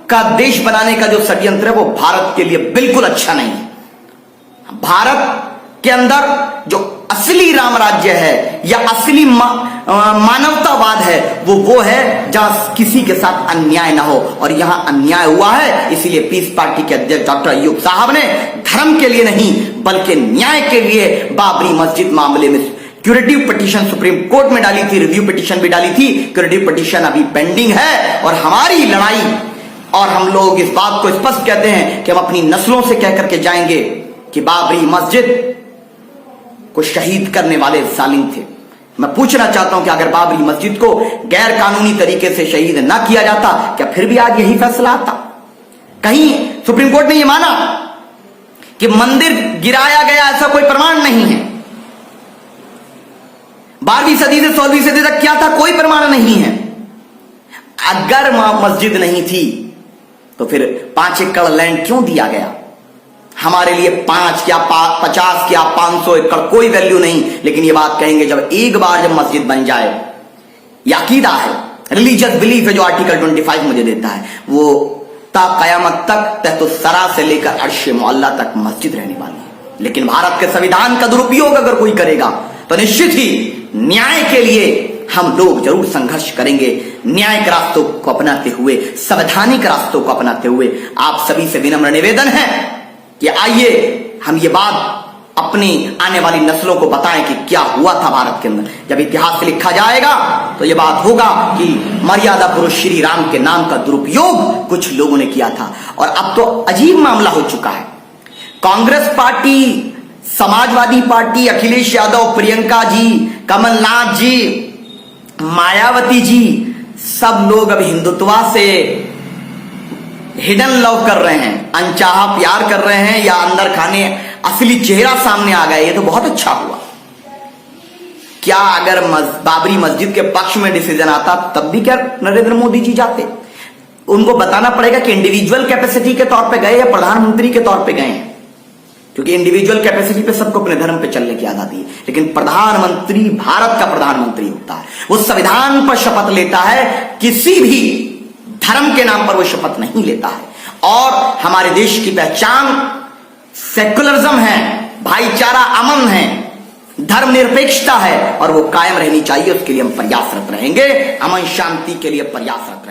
का देश बनाने का जो षड्यंत्र है वो भारत के लिए बिल्कुल अच्छा नहीं है। भारत के अंदर जो असली राम राज्य है या असली मानवतावाद है वो है जहां किसी के साथ अन्याय ना हो, और यहां अन्याय हुआ है। इसीलिए पीस पार्टी के अध्यक्ष डॉक्टर अय्यूब साहब ने धर्म के लिए नहीं बल्कि न्याय के लिए बाबरी मस्जिद मामले में क्यूरेटिव पिटीशन सुप्रीम कोर्ट में डाली थी, रिव्यू पिटीशन भी डाली थी। क्यूरेटिव पिटीशन अभी पेंडिंग है और हमारी लड़ाई, और हम लोग इस बात को स्पष्ट कहते हैं कि हम अपनी नस्लों से कह करके जाएंगे कि बाबरी मस्जिद को शहीद करने वाले जालिम थे। मैं पूछना चाहता हूं कि अगर बाबरी मस्जिद को गैर कानूनी तरीके से शहीद ना किया जाता, क्या फिर भी आज यही फैसला आता? कहीं सुप्रीम कोर्ट ने यह माना कि मंदिर गिराया गया, ऐसा कोई प्रमाण नहीं है। 12वीं सदी से 16वीं सदी तक क्या था, कोई प्रमाण नहीं है। अगर मस्जिद नहीं थी तो फिर 5 एकड़ लैंड क्यों दिया गया? हमारे लिए 5 क्या 50 क्या 500 एकड़ कोई वैल्यू नहीं, लेकिन ये बात कहेंगे जब एक बार जब मस्जिद बन जाए, यह अकीदा है, रिलीजियस बिलीफ है जो आर्टिकल 25 मुझे देता है, वो ता कयामत तक तहतो सरा से लेकर अर्श मोहल्ला तक मस्जिद रहने वाली है। लेकिन भारत के संविधान का दुरुपयोग अगर कोई करेगा तो निश्चित ही न्याय के लिए हम लोग जरूर संघर्ष करेंगे। न्याय के रास्तों को अपनाते हुए, संवैधानिक रास्तों को अपनाते हुए आप सभी से विनम्र निवेदन है कि आइए हम ये बात अपनी आने वाली नस्लों को बताएं कि क्या हुआ था भारत के अंदर। जब इतिहास लिखा जाएगा तो यह बात होगा कि मर्यादा पुरुष श्री राम के नाम का दुरुपयोग कुछ लोगों ने किया था, और अब तो अजीब मामला हो चुका है। कांग्रेस पार्टी, समाजवादी पार्टी, अखिलेश यादव, प्रियंका जी, कमलनाथ जी, मायावती जी, सब लोग अब हिंदुत्वा से हिडन लव कर रहे हैं, अनचाहा प्यार कर रहे हैं, या अंदर खाने असली चेहरा सामने आ गया। ये तो बहुत अच्छा हुआ। क्या अगर बाबरी मस्जिद के पक्ष में डिसीजन आता तब भी क्या नरेंद्र मोदी जी जाते? उनको बताना पड़ेगा कि इंडिविजुअल कैपेसिटी के तौर पे गए या प्रधानमंत्री के तौर पे गए हैं, क्योंकि इंडिविजुअल कैपेसिटी पे सबको अपने धर्म पे चलने की आजादी है, लेकिन प्रधानमंत्री भारत का प्रधानमंत्री होता है, वो संविधान पर शपथ लेता है, किसी भी धर्म के नाम पर वो शपथ नहीं लेता है। और हमारे देश की पहचान सेकुलरिज्म है, भाईचारा, अमन है, धर्मनिरपेक्षता है, और वो कायम रहनी चाहिए। उसके लिए हम प्रयासरत रहेंगे, अमन शांति के लिए प्रयासरत।